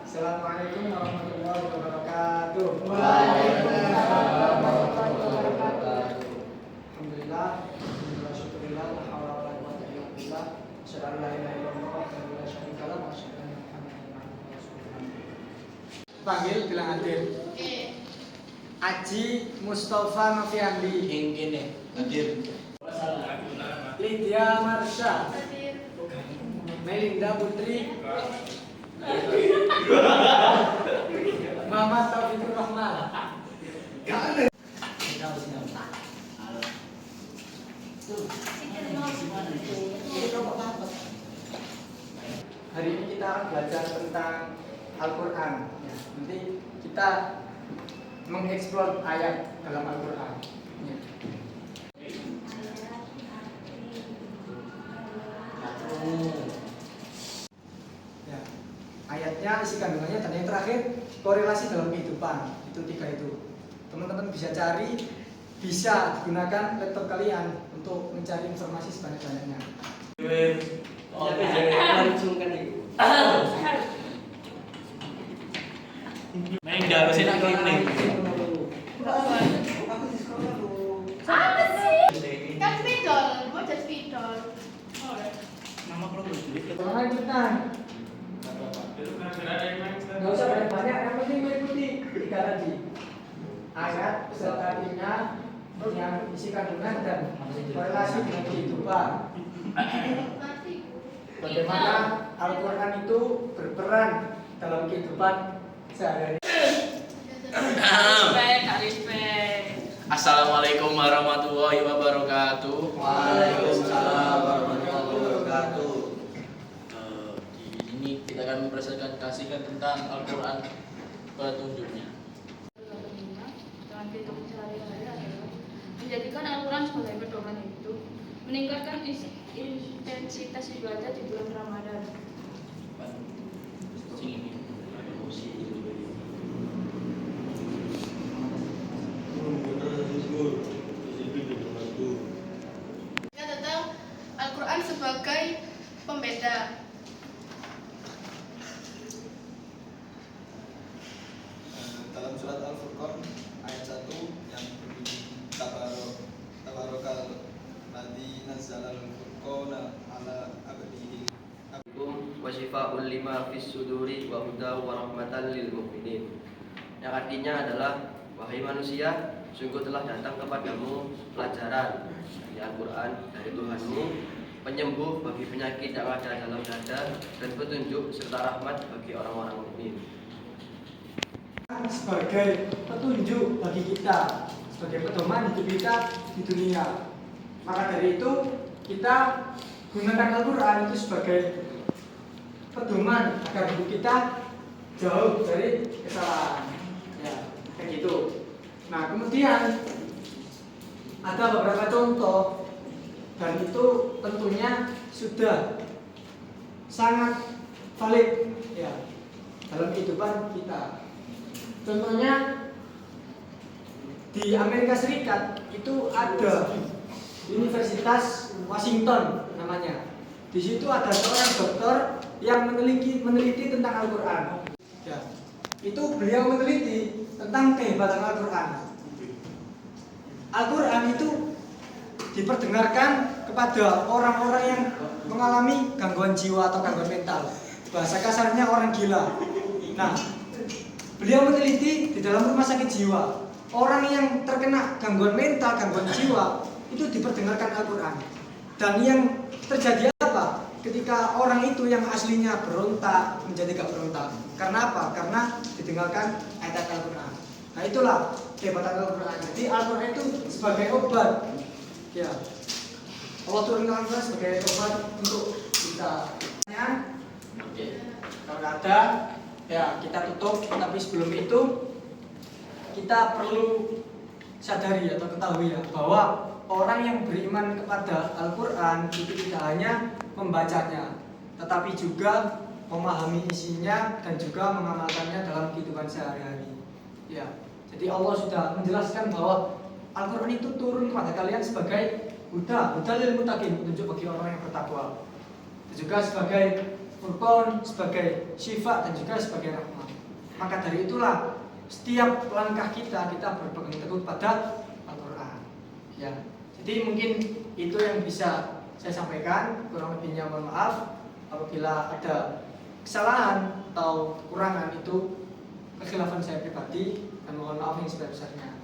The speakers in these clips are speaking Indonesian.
Assalamualaikum warahmatullahi wabarakatuh. Waalaikumsalam warahmatullahi wabarakatuh. Alhamdulillah, syukurillah, la haula wala quwwata illa billah. Asyhadu an la ilaha illallah wahdahu la syarika lah wa asyhadu anna Muhammadan abduhu wa rasuluh. Panggil bilang hadir. Aji Mustafa Noviandi. Yang kene hadir. Lydia Marsha. Melinda Putri. Muhammad Taufikur Rahman. Hari ini kita akan belajar tentang Al-Quran. Nanti kita mengeksplor ayat dalam Al-Quran. Ya. Ayatnya, isi kandungannya, dan yang terakhir korelasi dalam kehidupan. Itu 3 itu. Teman-teman bisa cari, bisa digunakan laptop kalian untuk mencari informasi sebanyak-banyaknya. Main dah harusnya nak kene. Apa sih? Kan spidol, mau jadi spidol. Nama kalau duit Lanjutkan. Nggak usah banyak-banyak, yang penting mengikuti 3 tadi. Ayat beserta artinya, yang isi kandungan dan korelasi dengan kehidupan. Bagaimana Al-Quran itu berperan dalam kehidupan sehari-hari. Assalamualaikum warahmatullahi wabarakatuh. Waalaikumsalam warahmatullahi wabarakatuh. Di sini kita akan mempresentasikan tentang Al-Quran petunjuknya. Dengan kehidupan sehari-hari adalah menjadikan Al-Quran sebagai pedoman hidup, meningkatkan intensitas ibadah di bulan Ramadan. Sing ini. Tentang Al-Quran sebagai pembeda. Dalam surat Al-Furqan ayat 1 yang berbunyi Tabarakal ladzi nazzalal furqana ala abdihi wa syifaa'un lima fis suduri wa huda wa rahmatan lil mu'minin. Yang artinya adalah, wahai manusia, sungguh telah datang kepadamu pelajaran dari Al-Quran dari Tuhanmu, penyembuh bagi penyakit yang ada dalam dada dan petunjuk serta rahmat bagi orang-orang mukmin. Sebagai petunjuk bagi kita, sebagai pedoman hidup kita di dunia. Maka dari itu kita gunakan Al-Quran itu sebagai pedoman agar hidup kita jauh dari kesalahan. Ya, kayak gitu. Nah, kemudian ada beberapa contoh, dan itu tentunya sudah sangat valid ya dalam kehidupan kita. Contohnya di Amerika Serikat itu ada Universitas Washington namanya. Di situ ada seorang dokter yang meneliti tentang Al-Quran. Ya. Itu beliau meneliti tentang kehebatan Al-Quran. Al-Quran itu diperdengarkan kepada orang-orang yang mengalami gangguan jiwa atau gangguan mental. Bahasa kasarnya orang gila. Nah, beliau meneliti di dalam rumah sakit jiwa. Orang yang terkena gangguan mental, gangguan jiwa, itu diperdengarkan Al-Quran. Dan yang terjadi apa? Ketika orang itu yang aslinya berontak menjadi gak berontak. Karena apa? Karena didengarkan ayat Al-Quran. Nah, itulah kehebatan Al-Quran. Jadi Al-Quran itu sebagai obat. Ya, Allah turunkan Al-Quran sebagai obat untuk kita. Kalau ada, ya kita tutup. Tapi sebelum itu kita perlu sadari atau ketahui ya bahwa orang yang beriman kepada Al-Quran itu tidak hanya membacanya, tetapi juga memahami isinya dan juga mengamalkannya dalam kehidupan sehari-hari. Ya, jadi Allah sudah menjelaskan bahwa Al-Quran itu turun kepada kalian sebagai huda lil muttaqin, petunjuk bagi orang yang bertakwa. Juga sebagai Furqan sebagai syifa dan juga sebagai rahmat. Maka dari itulah setiap langkah kita berpegang teguh pada Al-Quran. Ya, jadi mungkin itu yang bisa saya sampaikan. Kurang lebihnya mohon maaf apabila ada kesalahan atau kekurangan itu kekhilafan saya pribadi, dan mohon maaf yang sebesar-besarnya.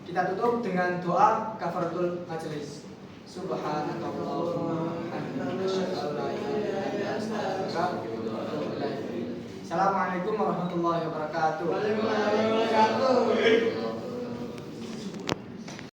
Kita tutup dengan doa kafaratul majelis. Subhanallahumma wa bihamdihi asyhadu an la ilaha illa anta astaghfiruka wa atubu ilaik. Assalamualaikum warahmatullahi wabarakatuh.